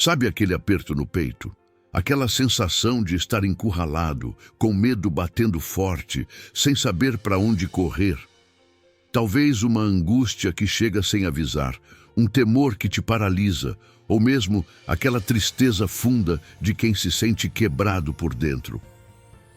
Sabe aquele aperto no peito? Aquela sensação de estar encurralado, com medo batendo forte, sem saber para onde correr. Talvez uma angústia que chega sem avisar, um temor que te paralisa, ou mesmo aquela tristeza funda de quem se sente quebrado por dentro.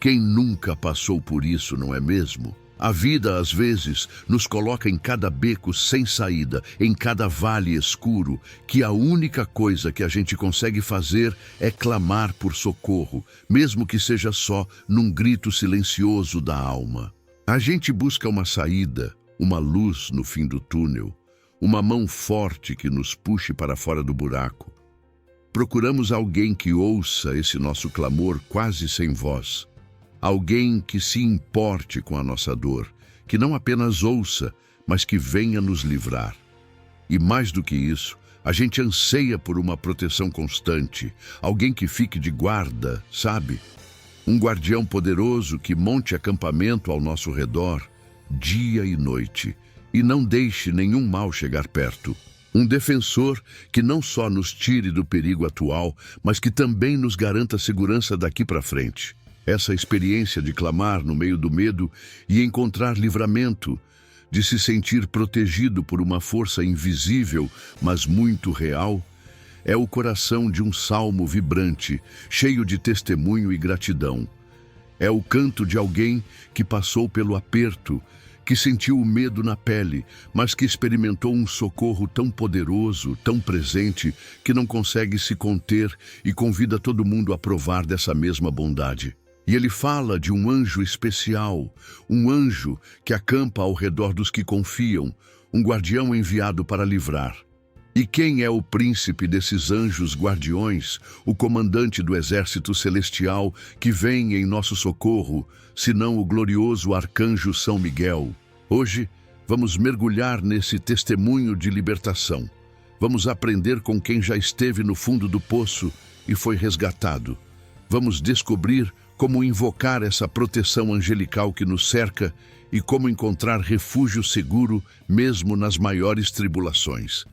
Quem nunca passou por isso, não é mesmo? A vida, às vezes, nos coloca em cada beco sem saída, em cada vale escuro, que a única coisa que a gente consegue fazer é clamar por socorro, mesmo que seja só num grito silencioso da alma. A gente busca uma saída, uma luz no fim do túnel, uma mão forte que nos puxe para fora do buraco. Procuramos alguém que ouça esse nosso clamor quase sem voz. Alguém que se importe com a nossa dor, que não apenas ouça, mas que venha nos livrar. E mais do que isso, a gente anseia por uma proteção constante, alguém que fique de guarda, sabe? Um guardião poderoso que monte acampamento ao nosso redor, dia e noite, e não deixe nenhum mal chegar perto. Um defensor que não só nos tire do perigo atual, mas que também nos garanta segurança daqui para frente. Essa experiência de clamar no meio do medo e encontrar livramento, de se sentir protegido por uma força invisível, mas muito real, é o coração de um salmo vibrante, cheio de testemunho e gratidão. É o canto de alguém que passou pelo aperto, que sentiu o medo na pele, mas que experimentou um socorro tão poderoso, tão presente, que não consegue se conter e convida todo mundo a provar dessa mesma bondade. E ele fala de um anjo especial, um anjo que acampa ao redor dos que confiam, um guardião enviado para livrar. E quem é o príncipe desses anjos guardiões, o comandante do exército celestial que vem em nosso socorro, senão o glorioso arcanjo São Miguel? Hoje, vamos mergulhar nesse testemunho de libertação. Vamos aprender com quem já esteve no fundo do poço e foi resgatado. Vamos descobrir como invocar essa proteção angelical que nos cerca e como encontrar refúgio seguro mesmo nas maiores tribulações.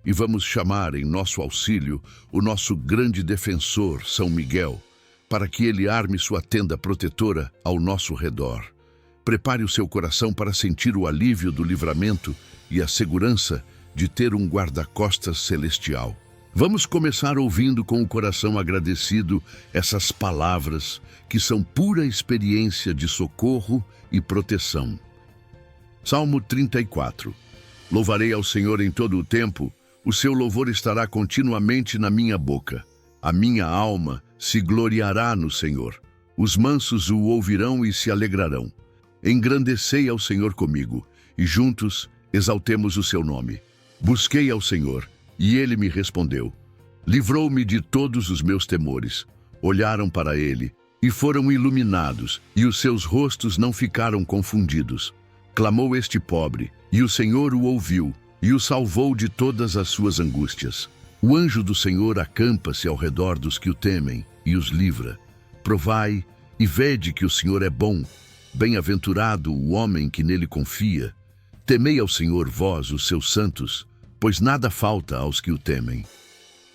E vamos chamar em nosso auxílio o nosso grande defensor, São Miguel, para que ele arme sua tenda protetora ao nosso redor. Prepare o seu coração para sentir o alívio do livramento e a segurança de ter um guarda-costas celestial. Vamos começar ouvindo com o coração agradecido essas palavras que são pura experiência de socorro e proteção. Salmo 34. Louvarei ao Senhor em todo o tempo, o seu louvor estará continuamente na minha boca. A minha alma se gloriará no Senhor. Os mansos o ouvirão e se alegrarão. Engrandecei ao Senhor comigo, e juntos exaltemos o seu nome. Busquei ao Senhor, e ele me respondeu. Livrou-me de todos os meus temores. Olharam para ele e foram iluminados, e os seus rostos não ficaram confundidos. Clamou este pobre, e o Senhor o ouviu, e o salvou de todas as suas angústias. O anjo do Senhor acampa-se ao redor dos que o temem, e os livra. Provai e vede que o Senhor é bom. Bem-aventurado o homem que nele confia. Temei ao Senhor vós, os seus santos, pois nada falta aos que o temem.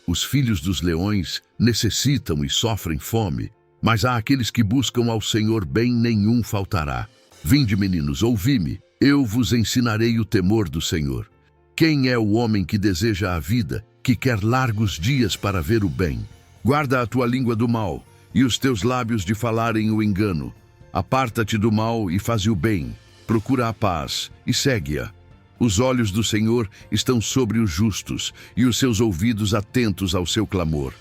Os filhos dos leões necessitam e sofrem fome, mas a aqueles que buscam ao Senhor bem nenhum faltará. Vinde, meninos, ouvi-me, eu vos ensinarei o temor do Senhor. Quem é o homem que deseja a vida, que quer largos dias para ver o bem? Guarda a tua língua do mal, e os teus lábios de falarem o engano. Aparta-te do mal e faze o bem. Procura a paz e segue-a. Os olhos do Senhor estão sobre os justos, e os seus ouvidos atentos ao seu clamor.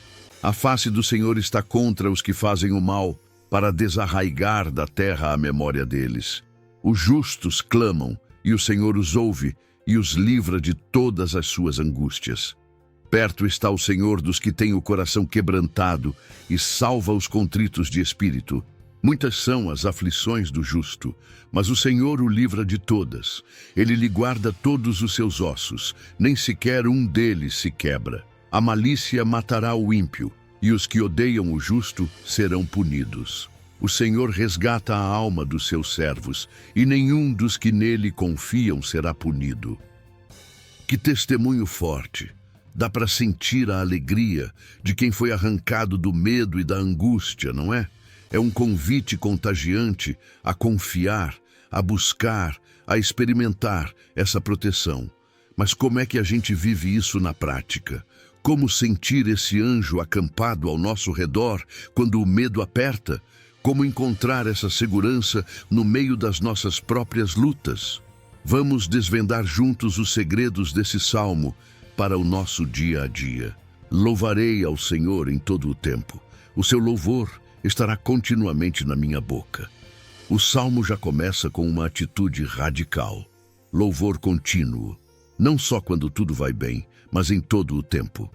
A face do Senhor está contra os que fazem o mal, para desarraigar da terra a memória deles. Os justos clamam, e o Senhor os ouve, e os livra de todas as suas angústias. Perto está o Senhor dos que têm o coração quebrantado, e salva os contritos de espírito. Muitas são as aflições do justo, mas o Senhor o livra de todas. Ele lhe guarda todos os seus ossos, nem sequer um deles se quebra. A malícia matará o ímpio, e os que odeiam o justo serão punidos. O Senhor resgata a alma dos seus servos, e nenhum dos que nele confiam será punido. Que testemunho forte! Dá para sentir a alegria de quem foi arrancado do medo e da angústia, não é? É um convite contagiante a confiar, a buscar, a experimentar essa proteção. Mas como é que a gente vive isso na prática? Como sentir esse anjo acampado ao nosso redor quando o medo aperta? Como encontrar essa segurança no meio das nossas próprias lutas? Vamos desvendar juntos os segredos desse salmo para o nosso dia a dia. Louvarei ao Senhor em todo o tempo. O seu louvor estará continuamente na minha boca. O salmo já começa com uma atitude radical. Louvor contínuo. Não só quando tudo vai bem, mas em todo o tempo.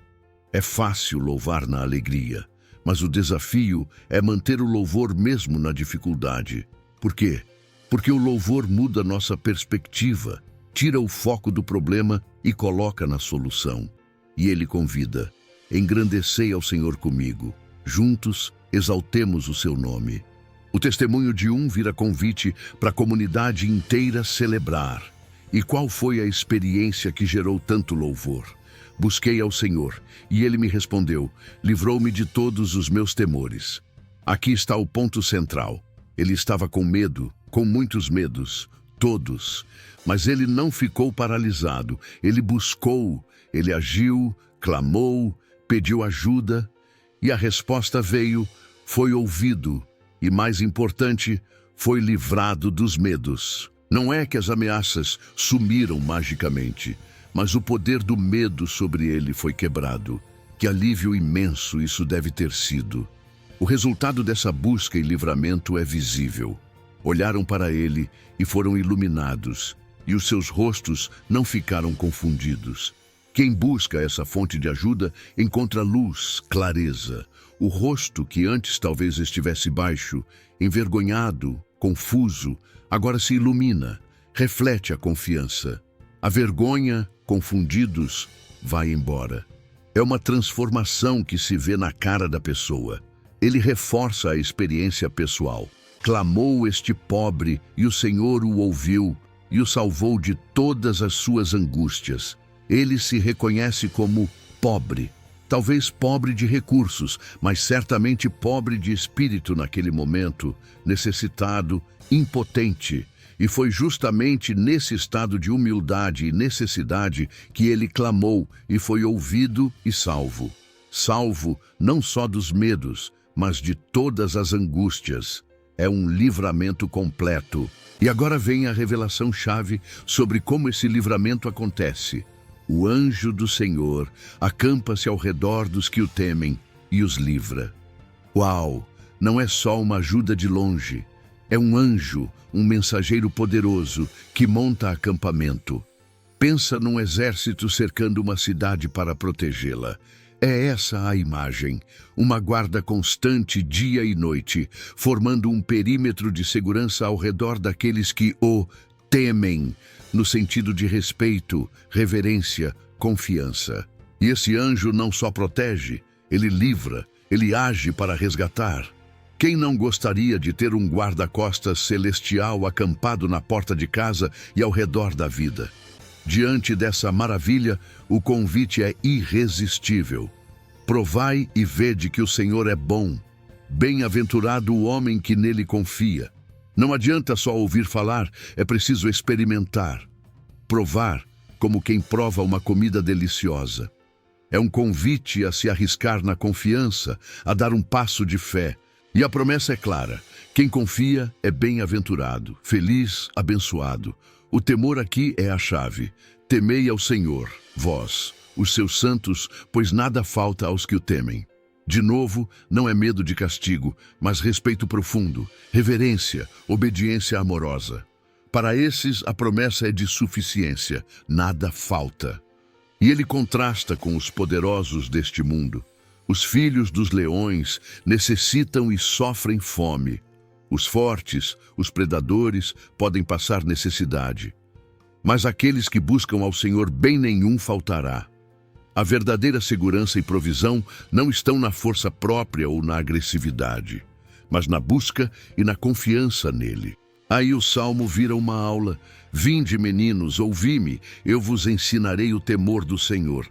É fácil louvar na alegria, mas o desafio é manter o louvor mesmo na dificuldade. Por quê? Porque o louvor muda nossa perspectiva, tira o foco do problema e coloca na solução. E ele convida: engrandecei ao Senhor comigo. Juntos, exaltemos o seu nome. O testemunho de um vira convite para a comunidade inteira celebrar. E qual foi a experiência que gerou tanto louvor? Busquei ao Senhor, e ele me respondeu, livrou-me de todos os meus temores. Aqui está o ponto central. Ele estava com medo, com muitos medos, todos. Mas ele não ficou paralisado. Ele buscou, ele agiu, clamou, pediu ajuda, e a resposta veio, foi ouvido, e mais importante, foi livrado dos medos. Não é que as ameaças sumiram magicamente, mas o poder do medo sobre ele foi quebrado. Que alívio imenso isso deve ter sido. O resultado dessa busca e livramento é visível. Olharam para ele e foram iluminados, e os seus rostos não ficaram confundidos. Quem busca essa fonte de ajuda encontra luz, clareza. O rosto que antes talvez estivesse baixo, envergonhado, confuso, agora se ilumina, reflete a confiança. A vergonha, confundidos, vai embora. É uma transformação que se vê na cara da pessoa. Ele reforça a experiência pessoal. Clamou este pobre, e o Senhor o ouviu, e o salvou de todas as suas angústias. Ele se reconhece como pobre. Talvez pobre de recursos, mas certamente pobre de espírito naquele momento, necessitado, impotente. E foi justamente nesse estado de humildade e necessidade que ele clamou e foi ouvido e salvo. Salvo não só dos medos, mas de todas as angústias. É um livramento completo. E agora vem a revelação-chave sobre como esse livramento acontece. O anjo do Senhor acampa-se ao redor dos que o temem e os livra. Uau! Não é só uma ajuda de longe. É um anjo, um mensageiro poderoso que monta acampamento. Pensa num exército cercando uma cidade para protegê-la. É essa a imagem, uma guarda constante dia e noite, formando um perímetro de segurança ao redor daqueles que o temem, no sentido de respeito, reverência, confiança. E esse anjo não só protege, ele livra, ele age para resgatar. Quem não gostaria de ter um guarda-costas celestial acampado na porta de casa e ao redor da vida? Diante dessa maravilha, o convite é irresistível. Provai e vede que o Senhor é bom. Bem-aventurado o homem que nele confia. Não adianta só ouvir falar, é preciso experimentar. Provar, como quem prova uma comida deliciosa. É um convite a se arriscar na confiança, a dar um passo de fé. E a promessa é clara: quem confia é bem-aventurado, feliz, abençoado. O temor aqui é a chave. Temei ao Senhor, vós, os seus santos, pois nada falta aos que o temem. De novo, não é medo de castigo, mas respeito profundo, reverência, obediência amorosa. Para esses, a promessa é de suficiência, nada falta. E ele contrasta com os poderosos deste mundo. Os filhos dos leões necessitam e sofrem fome. Os fortes, os predadores, podem passar necessidade. Mas aqueles que buscam ao Senhor, bem nenhum faltará. A verdadeira segurança e provisão não estão na força própria ou na agressividade, mas na busca e na confiança nele. Aí o salmo vira uma aula. Vinde, meninos, ouvi-me, eu vos ensinarei o temor do Senhor.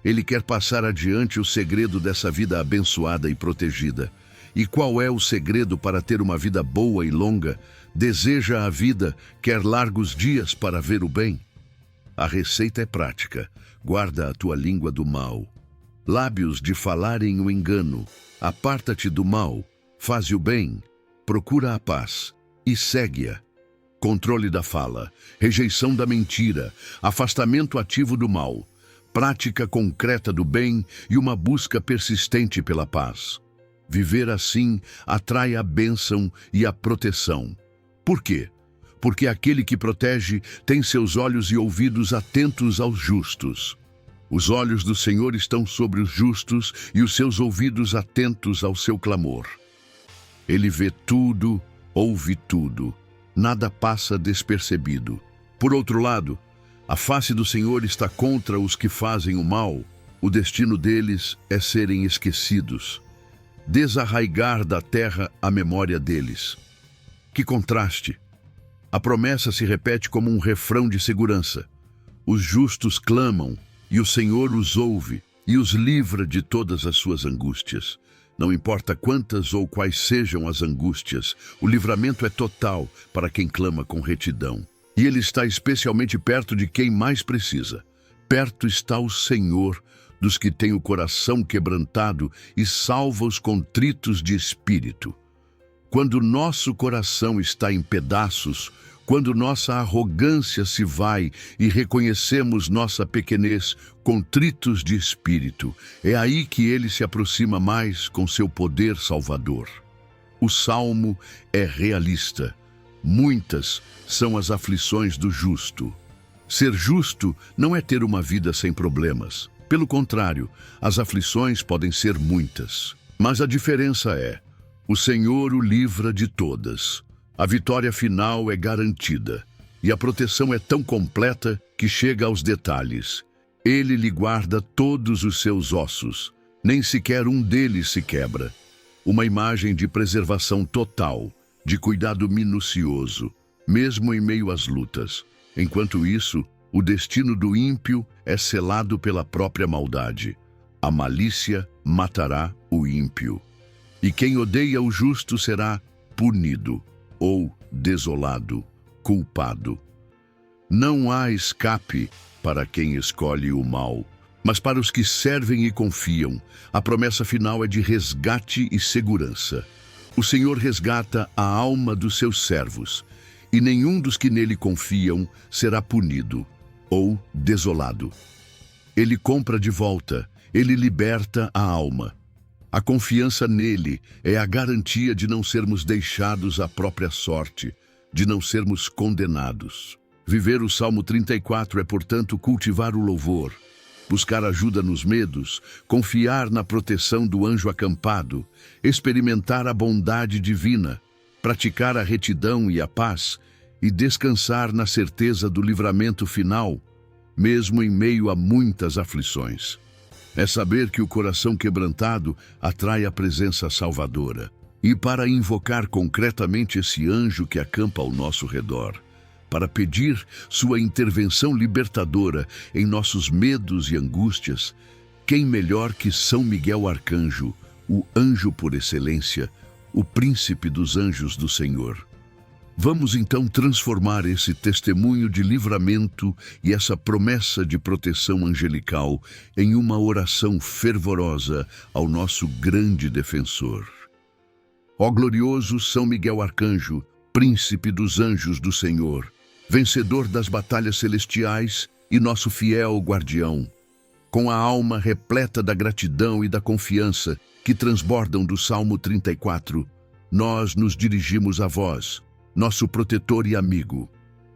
Ele quer passar adiante o segredo dessa vida abençoada e protegida. E qual é o segredo para ter uma vida boa e longa? Deseja a vida, quer largos dias para ver o bem? A receita é prática. Guarda a tua língua do mal. Lábios de falarem o engano. Aparta-te do mal. Faze o bem. Procura a paz. E segue-a. Controle da fala. Rejeição da mentira. Afastamento ativo do mal. Prática concreta do bem e uma busca persistente pela paz. Viver assim atrai a bênção e a proteção. Por quê? Porque aquele que protege tem seus olhos e ouvidos atentos aos justos. Os olhos do Senhor estão sobre os justos e os seus ouvidos atentos ao seu clamor. Ele vê tudo, ouve tudo. Nada passa despercebido. Por outro lado, a face do Senhor está contra os que fazem o mal. O destino deles é serem esquecidos. Desarraigar da terra a memória deles. Que contraste! A promessa se repete como um refrão de segurança. Os justos clamam, e o Senhor os ouve, e os livra de todas as suas angústias. Não importa quantas ou quais sejam as angústias, o livramento é total para quem clama com retidão. E Ele está especialmente perto de quem mais precisa. Perto está o Senhor dos que têm o coração quebrantado e salva os contritos de espírito. Quando nosso coração está em pedaços, quando nossa arrogância se vai e reconhecemos nossa pequenez, contritos de espírito, é aí que Ele se aproxima mais com seu poder salvador. O Salmo é realista. Muitas são as aflições do justo. Ser justo não é ter uma vida sem problemas. Pelo contrário, as aflições podem ser muitas. Mas a diferença é: o Senhor o livra de todas. A vitória final é garantida. E a proteção é tão completa que chega aos detalhes. Ele lhe guarda todos os seus ossos. Nem sequer um deles se quebra. Uma imagem de preservação total, de cuidado minucioso, mesmo em meio às lutas. Enquanto isso, o destino do ímpio é selado pela própria maldade. A malícia matará o ímpio. E quem odeia o justo será punido, ou desolado, culpado. Não há escape para quem escolhe o mal, mas para os que servem e confiam, a promessa final é de resgate e segurança. O Senhor resgata a alma dos seus servos, e nenhum dos que nele confiam será punido ou desolado. Ele compra de volta, ele liberta a alma. A confiança nele é a garantia de não sermos deixados à própria sorte, de não sermos condenados. Viver o Salmo 34 é, portanto, cultivar o louvor, buscar ajuda nos medos, confiar na proteção do anjo acampado, experimentar a bondade divina, praticar a retidão e a paz e descansar na certeza do livramento final, mesmo em meio a muitas aflições. É saber que o coração quebrantado atrai a presença salvadora. E para invocar concretamente esse anjo que acampa ao nosso redor, para pedir sua intervenção libertadora em nossos medos e angústias, quem melhor que São Miguel Arcanjo, o anjo por excelência, o príncipe dos anjos do Senhor? Vamos então transformar esse testemunho de livramento e essa promessa de proteção angelical em uma oração fervorosa ao nosso grande defensor. Ó glorioso São Miguel Arcanjo, príncipe dos anjos do Senhor, vencedor das batalhas celestiais e nosso fiel guardião, com a alma repleta da gratidão e da confiança que transbordam do Salmo 34, nós nos dirigimos a vós, nosso protetor e amigo.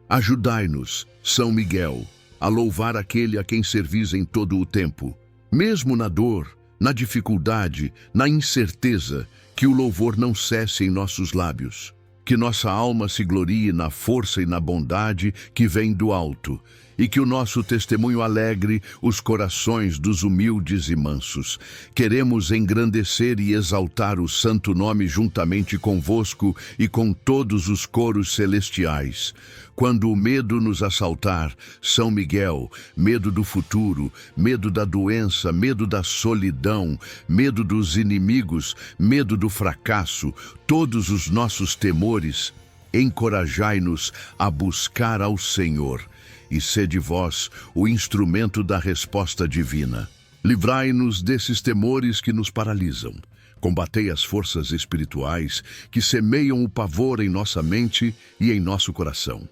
Ajudai-nos, São Miguel, a louvar aquele a quem servis em todo o tempo, mesmo na dor, na dificuldade, na incerteza, que o louvor não cesse em nossos lábios, que nossa alma se glorie na força e na bondade que vem do alto, e que o nosso testemunho alegre os corações dos humildes e mansos. Queremos engrandecer e exaltar o santo nome juntamente convosco e com todos os coros celestiais. Quando o medo nos assaltar, São Miguel, medo do futuro, medo da doença, medo da solidão, medo dos inimigos, medo do fracasso, todos os nossos temores, encorajai-nos a buscar ao Senhor, e sede vós o instrumento da resposta divina. Livrai-nos desses temores que nos paralisam. Combatei as forças espirituais que semeiam o pavor em nossa mente e em nosso coração.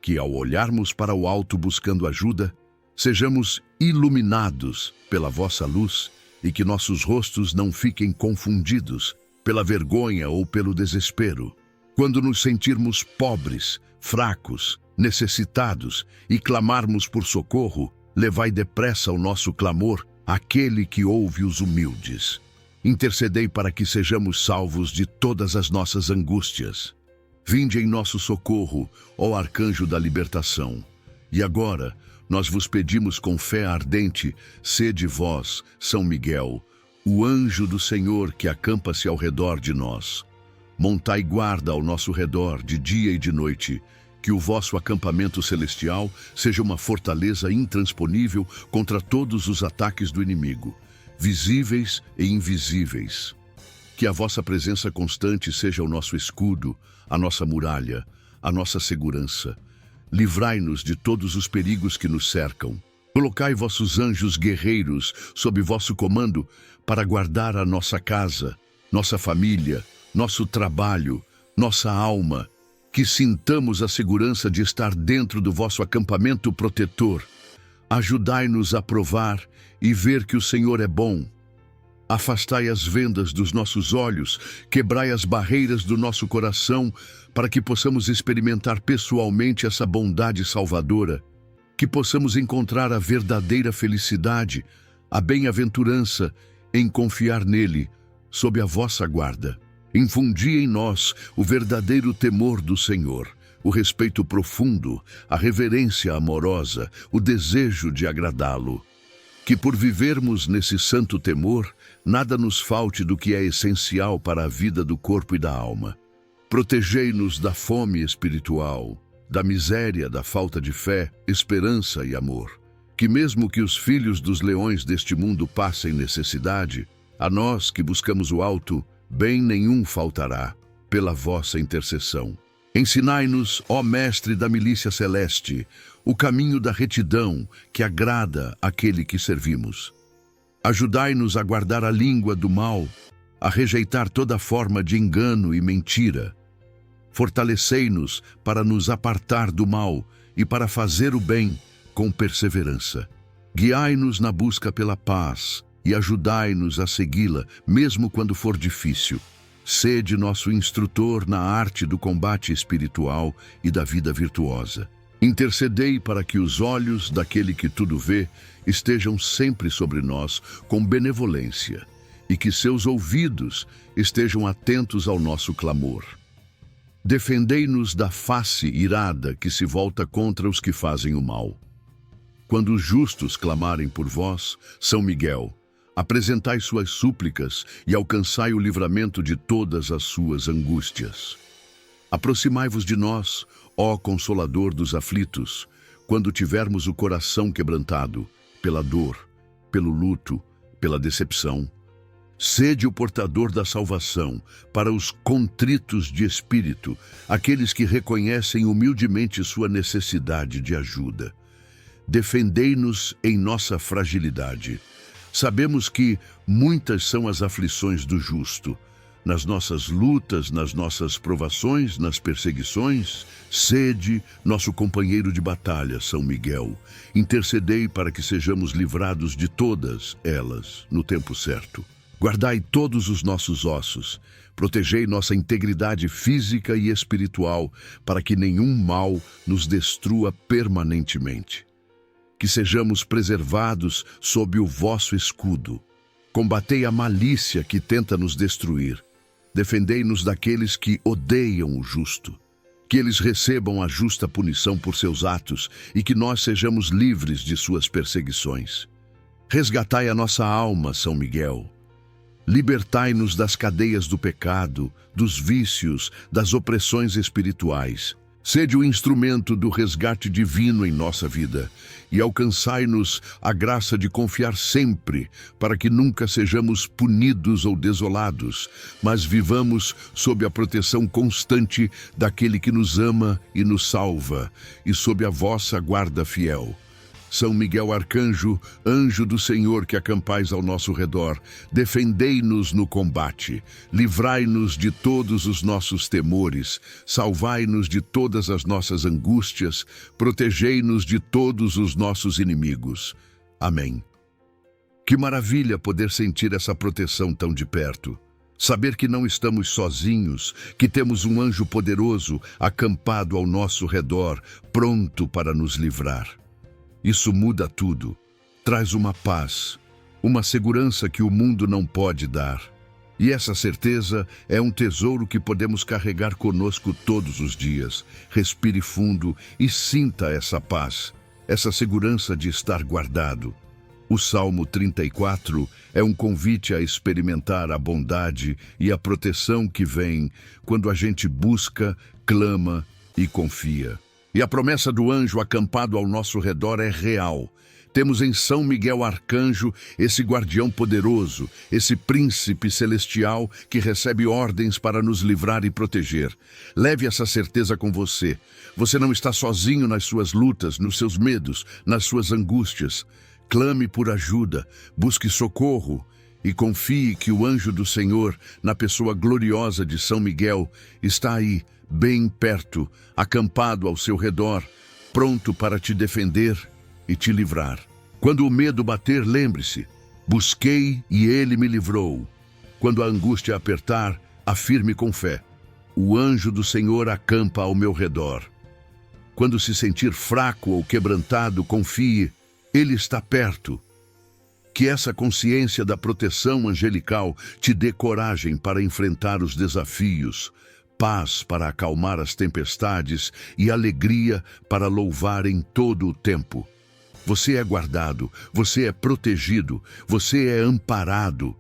Que ao olharmos para o alto buscando ajuda, sejamos iluminados pela vossa luz e que nossos rostos não fiquem confundidos pela vergonha ou pelo desespero. Quando nos sentirmos pobres, fracos, necessitados e clamarmos por socorro, levai depressa o nosso clamor àquele que ouve os humildes. Intercedei para que sejamos salvos de todas as nossas angústias. Vinde em nosso socorro, ó Arcanjo da Libertação. E agora, nós vos pedimos com fé ardente, sede vós, São Miguel, o anjo do Senhor que acampa-se ao redor de nós. Montai guarda ao nosso redor de dia e de noite, que o vosso acampamento celestial seja uma fortaleza intransponível contra todos os ataques do inimigo, visíveis e invisíveis. Que a vossa presença constante seja o nosso escudo, a nossa muralha, a nossa segurança. Livrai-nos de todos os perigos que nos cercam. Colocai vossos anjos guerreiros sob vosso comando para guardar a nossa casa, nossa família, nosso trabalho, nossa alma. Que sintamos a segurança de estar dentro do vosso acampamento protetor. Ajudai-nos a provar e ver que o Senhor é bom. Afastai as vendas dos nossos olhos, quebrai as barreiras do nosso coração, para que possamos experimentar pessoalmente essa bondade salvadora, que possamos encontrar a verdadeira felicidade, a bem-aventurança em confiar nele, sob a vossa guarda. Infundi em nós o verdadeiro temor do Senhor, o respeito profundo, a reverência amorosa, o desejo de agradá-lo. Que por vivermos nesse santo temor, nada nos falte do que é essencial para a vida do corpo e da alma. Protegei-nos da fome espiritual, da miséria, da falta de fé, esperança e amor. Que mesmo que os filhos dos leões deste mundo passem necessidade, a nós que buscamos o alto, bem nenhum faltará, pela vossa intercessão. Ensinai-nos, ó Mestre da milícia celeste, o caminho da retidão que agrada àquele que servimos. Ajudai-nos a guardar a língua do mal, a rejeitar toda forma de engano e mentira. Fortalecei-nos para nos apartar do mal e para fazer o bem com perseverança. Guiai-nos na busca pela paz e ajudai-nos a segui-la, mesmo quando for difícil. Sede nosso instrutor na arte do combate espiritual e da vida virtuosa. Intercedei para que os olhos daquele que tudo vê estejam sempre sobre nós com benevolência e que seus ouvidos estejam atentos ao nosso clamor. Defendei-nos da face irada que se volta contra os que fazem o mal. Quando os justos clamarem por vós, São Miguel, apresentai suas súplicas e alcançai o livramento de todas as suas angústias. Aproximai-vos de nós, ó Consolador dos aflitos, quando tivermos o coração quebrantado pela dor, pelo luto, pela decepção. Sede o portador da salvação para os contritos de espírito, aqueles que reconhecem humildemente sua necessidade de ajuda. Defendei-nos em nossa fragilidade. Sabemos que muitas são as aflições do justo. Nas nossas lutas, nas nossas provações, nas perseguições, sede nosso companheiro de batalha, São Miguel. Intercedei para que sejamos livrados de todas elas no tempo certo. Guardai todos os nossos ossos, protegei nossa integridade física e espiritual, para que nenhum mal nos destrua permanentemente. Que sejamos preservados sob o vosso escudo. Combatei a malícia que tenta nos destruir. Defendei-nos daqueles que odeiam o justo. Que eles recebam a justa punição por seus atos e que nós sejamos livres de suas perseguições. Resgatai a nossa alma, São Miguel. Libertai-nos das cadeias do pecado, dos vícios, das opressões espirituais. Sede o instrumento do resgate divino em nossa vida e alcançai-nos a graça de confiar sempre para que nunca sejamos punidos ou desolados, mas vivamos sob a proteção constante daquele que nos ama e nos salva e sob a vossa guarda fiel. São Miguel Arcanjo, anjo do Senhor que acampais ao nosso redor, defendei-nos no combate, livrai-nos de todos os nossos temores, salvai-nos de todas as nossas angústias, protegei-nos de todos os nossos inimigos. Amém. Que maravilha poder sentir essa proteção tão de perto. Saber que não estamos sozinhos, que temos um anjo poderoso acampado ao nosso redor, pronto para nos livrar. Isso muda tudo, traz uma paz, uma segurança que o mundo não pode dar. E essa certeza é um tesouro que podemos carregar conosco todos os dias. Respire fundo e sinta essa paz, essa segurança de estar guardado. O Salmo 34 é um convite a experimentar a bondade e a proteção que vem quando a gente busca, clama e confia. E a promessa do anjo acampado ao nosso redor é real. Temos em São Miguel Arcanjo esse guardião poderoso, esse príncipe celestial que recebe ordens para nos livrar e proteger. Leve essa certeza com você. Você não está sozinho nas suas lutas, nos seus medos, nas suas angústias. Clame por ajuda, busque socorro e confie que o anjo do Senhor, na pessoa gloriosa de São Miguel, está aí, bem perto, acampado ao seu redor, pronto para te defender e te livrar. Quando o medo bater, lembre-se, busquei e ele me livrou. Quando a angústia apertar, afirme com fé, o anjo do Senhor acampa ao meu redor. Quando se sentir fraco ou quebrantado, confie, ele está perto. Que essa consciência da proteção angelical te dê coragem para enfrentar os desafios, paz para acalmar as tempestades e alegria para louvar em todo o tempo. Você é guardado, você é protegido, você é amparado.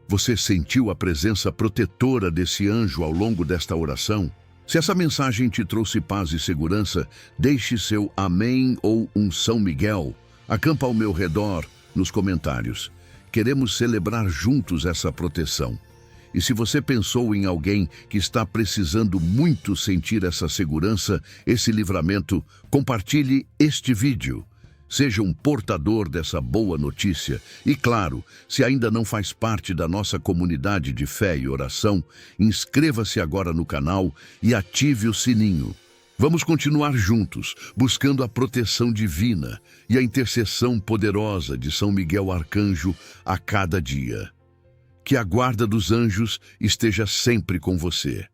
Você sentiu a presença protetora desse anjo ao longo desta oração? Se essa mensagem te trouxe paz e segurança, deixe seu amém ou um São Miguel. Acampa ao meu redor nos comentários. Queremos celebrar juntos essa proteção. E se você pensou em alguém que está precisando muito sentir essa segurança, esse livramento, compartilhe este vídeo. Seja um portador dessa boa notícia. E claro, se ainda não faz parte da nossa comunidade de fé e oração, inscreva-se agora no canal e ative o sininho. Vamos continuar juntos, buscando a proteção divina e a intercessão poderosa de São Miguel Arcanjo a cada dia. Que a guarda dos anjos esteja sempre com você.